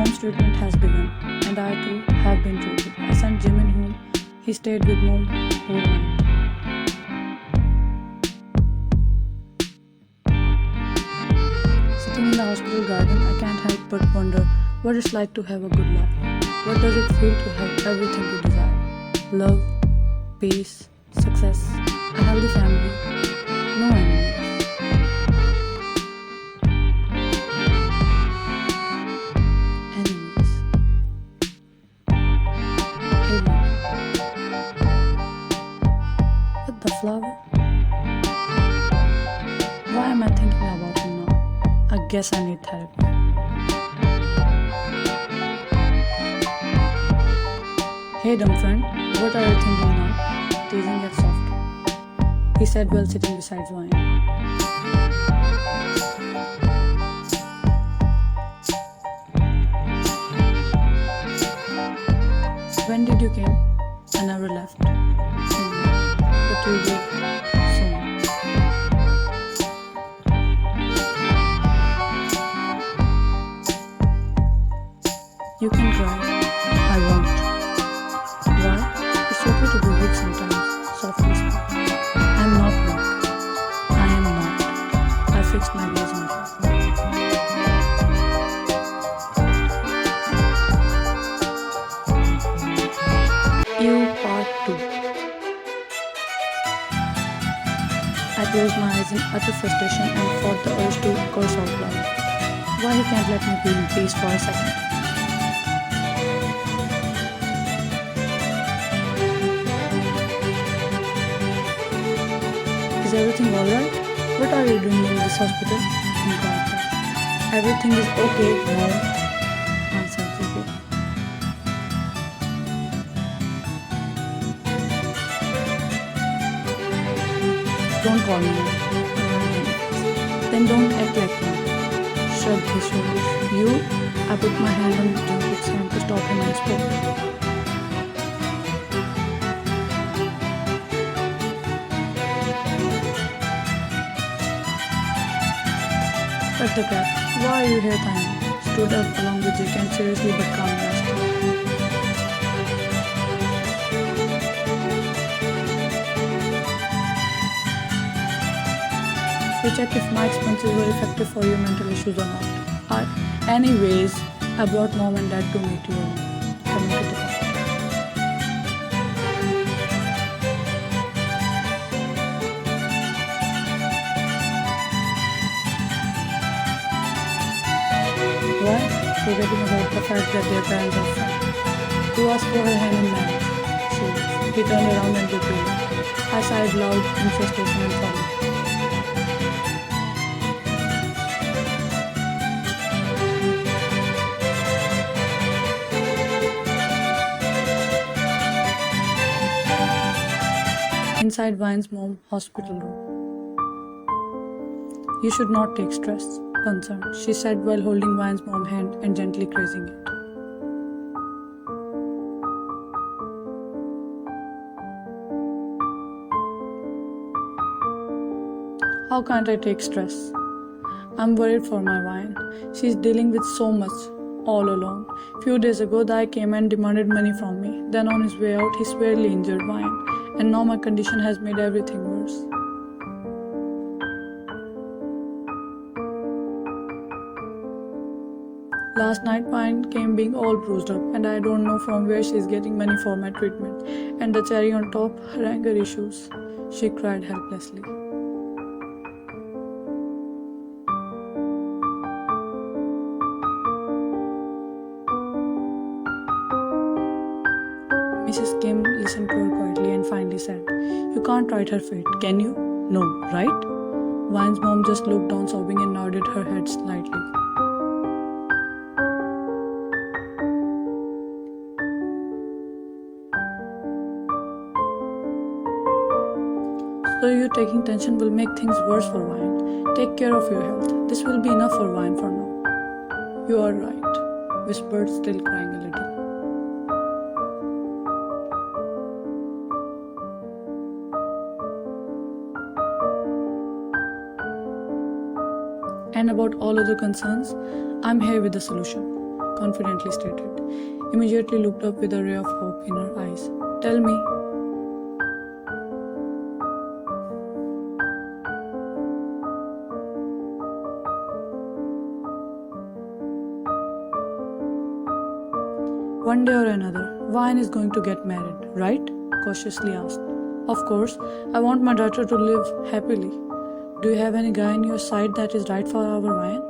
Mom's treatment has begun, and I too have been treated. I sent Jimin home. He stayed with Mom whole night. Sitting in the hospital garden, I can't help but wonder what it's like to have a good life. What does it feel to have everything you desire? Love, peace, success, a healthy family, no enemies. Enemies. Alien. What the flower? Why am I thinking about him now? I guess I need therapy. Hey dumb friend, what are you thinking now? Teasing gets softer. He said while sitting beside wine. When did you came? I never left. But you will soon. You can cry. I won't. Why? It's okay to be weak sometimes. Softly speak. I'm not weak. I am not. I fixed my gaze on him. You part 2. I closed my eyes in utter frustration and fought the urge to curse out loud. Why he can't let me be in peace for a second? Is everything alright? What are you doing in this hospital? Inquired her. Everything is okay, Mom, answered Zico. Don't call me Mom. Then don't act like me. Shrugged his shoulders. You? I put my hand on Jungkook's hand to stop him and spoke. Cut the crap. Why are you here, Taehyung? Stood up along with Jake and seriously but calmly asked him. To check if my expenses were effective for your mental issues or not. Anyways, I brought Mom and Dad to meet you all. Coming to the point. Why? Forgetting about the fact that their parents are fine. Who asked for her hand in marriage? He turned around and looked away. I sighed loud in frustration and sorrow. Inside Vine's Mom hospital room. You should not take stress, concerned, she said while holding Vine's Mom's hand and gently caressing it. How can't I take stress? I'm worried for my Vine. She's dealing with so much, all alone. Few days ago, the guy came and demanded money from me. Then on his way out, he severely injured Vine. And now my condition has made everything worse. Last night, Vine came being all bruised up, and I don't know from where she's getting money for my treatment. And the cherry on top, her anger issues. She cried helplessly. Mrs. Kim listened to her quietly and finally said, You can't write her fate, can you? No, right? Vine's mom just looked down sobbing and nodded her head slightly. So you taking tension will make things worse for Vine. Take care of your health. This will be enough for Vine for now. You are right, whispered, still crying a little. And about all other concerns, I'm here with the solution. confidently stated. Immediately looked up with a ray of hope in her eyes. Tell me. One day or another, Vine is going to get married, right? Cautiously asked. Of course, I want my daughter to live happily. Do you have any guy in your sight that is right for our Vine?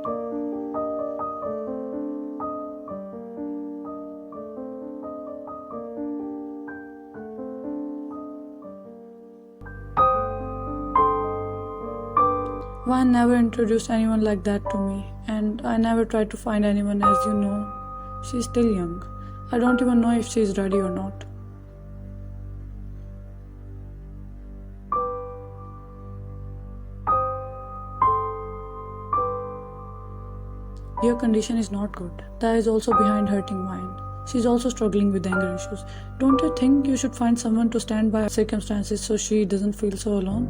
Vine never introduced anyone like that to me, and I never tried to find anyone, as you know. She's still young. I don't even know if she's ready or not. Your condition is not good. That is also behind hurting Vine. She's also struggling with anger issues. Don't you think you should find someone to stand by her circumstances so she doesn't feel so alone?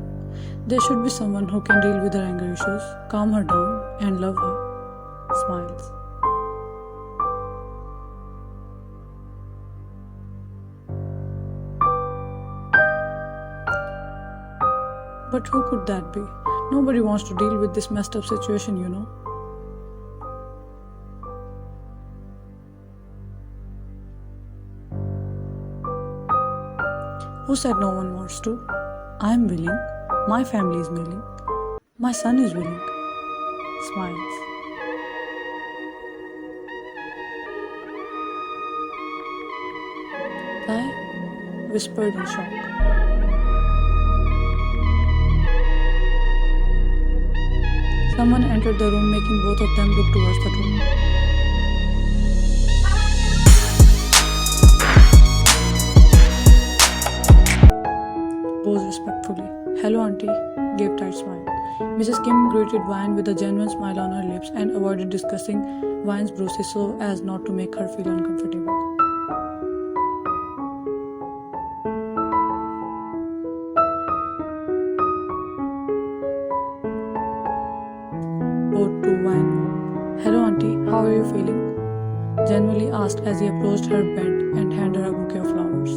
There should be someone who can deal with her anger issues, calm her down, and love her. Smiles. But who could that be? Nobody wants to deal with this messed up situation, you know. Who said no one wants to? I am willing. My family is willing. My son is willing. Smiles. I whispered in shock. Someone entered the room, making both of them look towards the door. Posed respectfully. Hello, auntie, gave tight smile. Mrs. Kim greeted Vine with a genuine smile on her lips and avoided discussing Vine's bruises so as not to make her feel uncomfortable. Bowed to Vine. Hello, auntie, how are you feeling? Genuinely asked as he approached her bed and handed her a bouquet of flowers.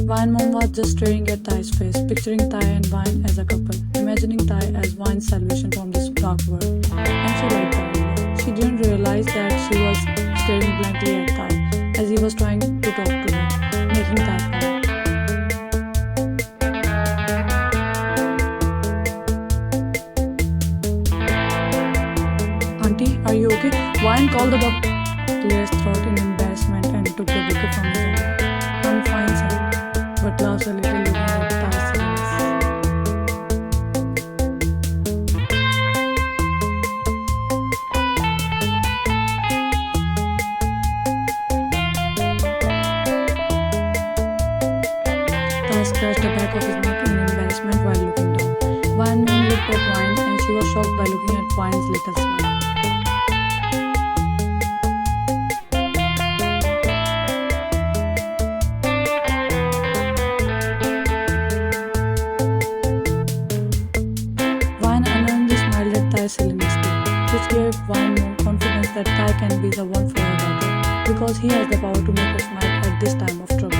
Vine mom was just staring at Ty's face, picturing Ty and Vine as a couple, imagining Ty as Vine's salvation from this dark world. And she liked that. She didn't realize that she was staring blankly at Ty as he was trying to talk to her, making Ty cry. Auntie, are you okay? Vine called the doctor. Cleared his throat in embarrassment and took the bouquet from his hand. I'm fine, sir, but laughs a little looking at Ty's silliness. Ty scratched the back of his neck in embarrassment while looking down. Vine mom looked at Vine and she was shocked by looking at Vine's little smile. Silliness too, which gave Vine more confidence that Ty can be the one for her daughter, because he has the power to make her smile at this time of trouble.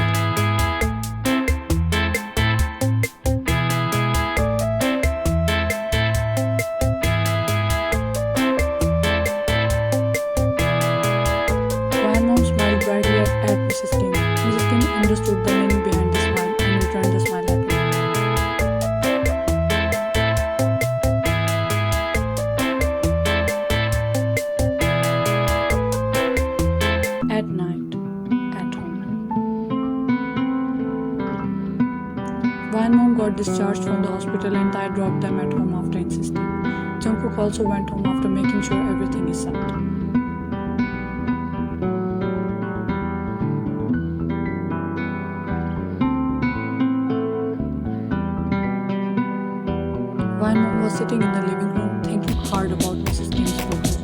Vine mom smiled brightly at Mrs. Kim. Mrs. Kim understood the meaning behind the smile and returned the smile happily. At night, at home. Vine mom got discharged from the hospital and Ty dropped them at home after insisting. Jungkook also went home after making sure everything is set. Vine mom was sitting in the living room thinking hard about Mrs. Kim's proposal.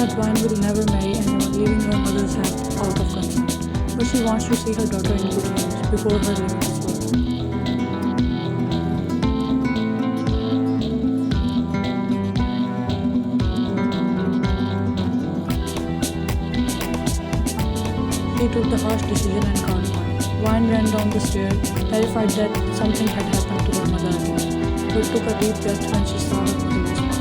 that Vine will never marry anyone, leaving her mother's hand out of consent. But she wants to see her daughter in good hands before her leaving this world. He took the harsh decision and called Vine. Vine ran down the stairs, terrified that something had happened to her mother again, but took a deep breath when she saw her mother smile.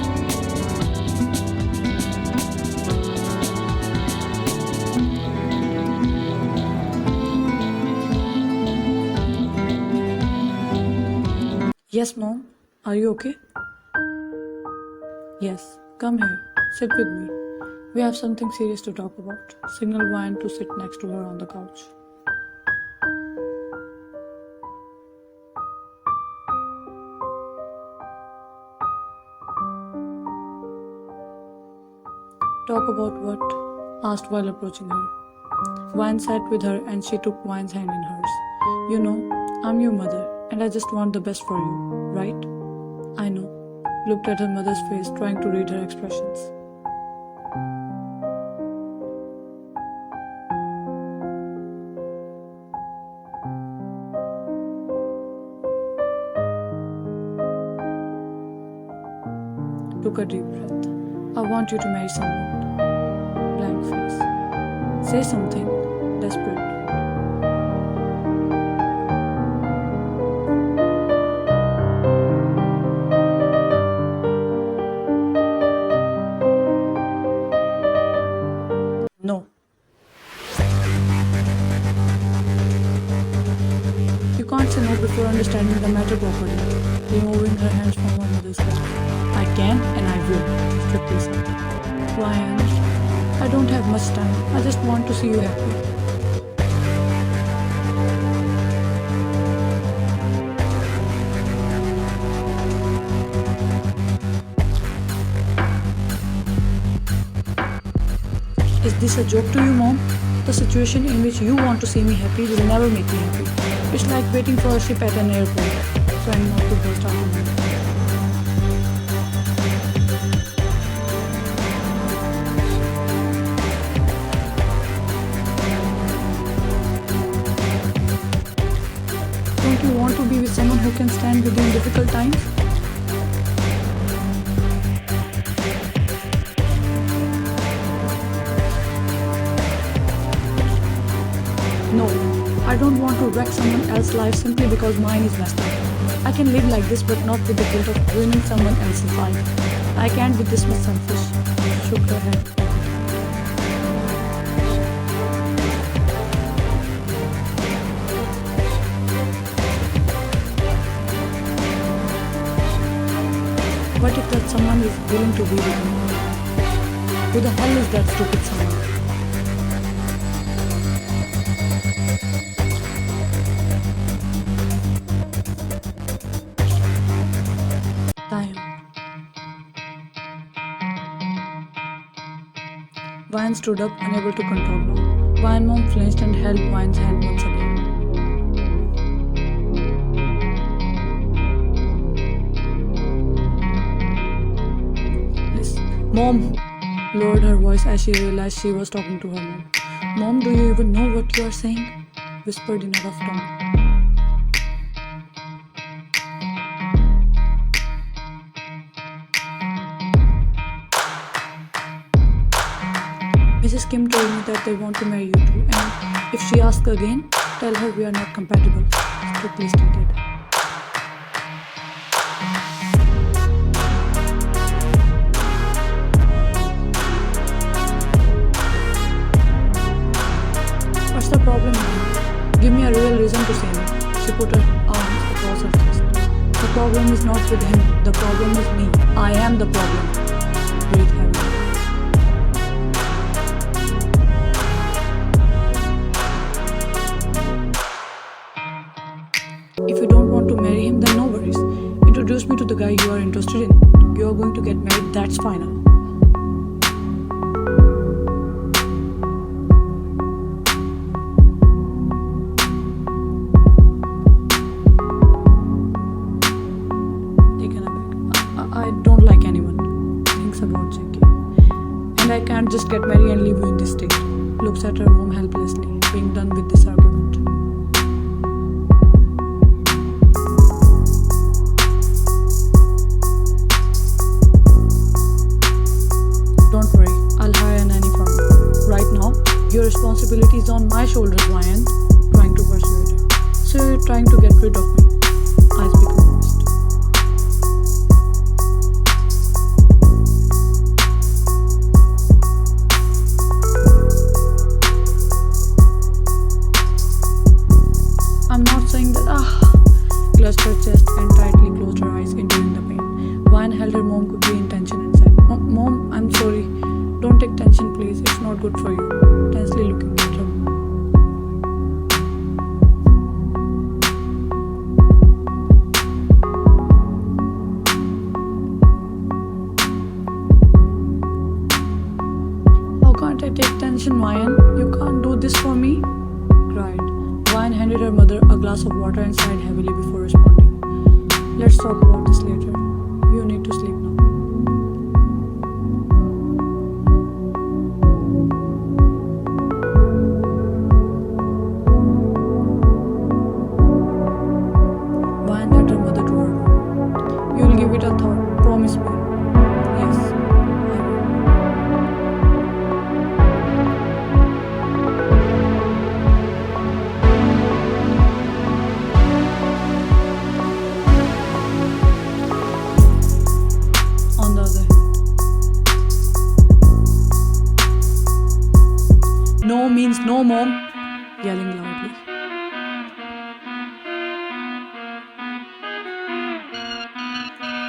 Yes, Mom. Are you okay? Yes. Come here. Sit with me. We have something serious to talk about. Signal Vine to sit next to her on the couch. Talk about what? Asked while approaching her. Vine sat with her and she took Vine's hand in hers. You know, I'm your mother and I just want the best for you, right? I know. Looked at her mother's face, trying to read her expressions. Took a deep breath. I want you to marry someone. Blank face. Say something. Desperate. No. You can't say no before understanding the matter properly. Removing her hands from her mother's lap. I can and I will, strictly said. Why, Ange? I don't have much time. I just want to see you happy. Is this a joke to you, Mom? The situation in which you want to see me happy will never make me happy. It's like waiting for a ship at an airport, trying not to burst out of it. Don't you want to be with someone who can stand with you in difficult times? No, I don't want to wreck someone else's life simply because mine is messed up. I can live like this but not with the guilt of ruining someone else's life. I can't be this much selfish. Shook her head. What if that someone is willing to be with me? Who the hell is that stupid someone? Taehyung. Vine stood up, unable to control her. Vine mom flinched and held Vine's hand once again. Mom, lowered her voice as she realized she was talking to her mom. Mom, do you even know what you are saying? Whispered in a rough tone. Mrs. Kim told me that they want to marry you too, and if she asks again, tell her we are not compatible, strictly stated. What's the problem now? Give me a real reason to say no. She put her arms across her chest. The problem is not with him. The problem is me. I am the problem. Breathe heavily. If you don't want to marry him, then no worries. Introduce me to the guy you are interested in. You are going to get married, that's final. Taken aback. I don't like anyone. Thinks about JK. And I can't just get married and leave you in this state. Looks at her mom helplessly, being done with this argument. Don't worry, I'll hire a nanny for you. Right now, your responsibility is on my shoulders, Ryan. Trying to persuade her. So you're trying to get rid of me. Eyes become moist. I'm not saying that. Clutched her chest and tightly closed her eyes, enduring the pain. Ryan held her mom quickly in tension and said, Mom, I'm sorry. Don't take tension, please. It's not good for you. Tensely looking at her. How can't I take tension, Ryan? You can't do this for me? Cried. Ryan handed her mother a glass of water and sighed heavily before responding. Let's talk about this later. You need to sleep now. Ryan led her mother to her room. You'll give it a thought. Promise me. Yes, I will. On the other hand, no means no, Mom, yelling loudly.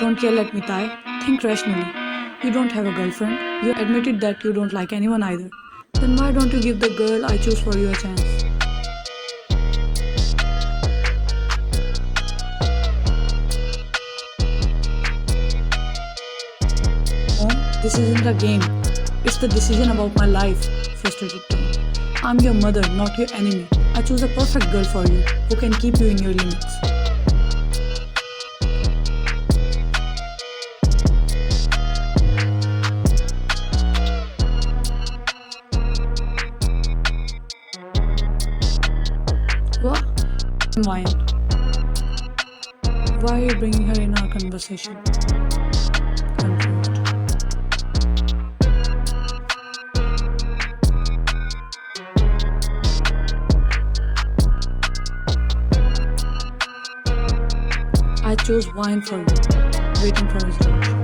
Don't yell at me, Ty. Think rationally. You don't have a girlfriend. You admitted that you don't like anyone either. Then why don't you give the girl I choose for you a chance? Mom, this isn't a game. It's the decision about my life, frustrated Tom. I'm your mother, not your enemy. I choose a perfect girl for you, who can keep you in your limits. What? Why? Why are you bringing her in our conversation? Confused. I chose wine for you, waiting for his reaction.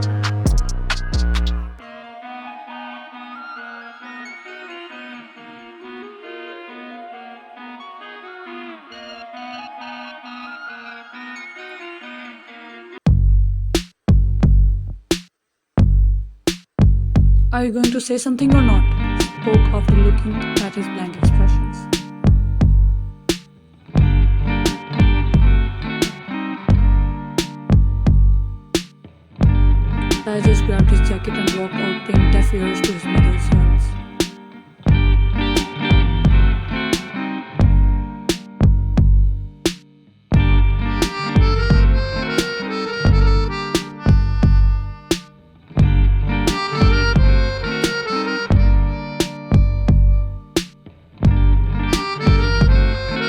Are you going to say something or not? Spoke after looking at his blank expressions. I just grabbed his jacket and walked out, paying deaf ears to his mother's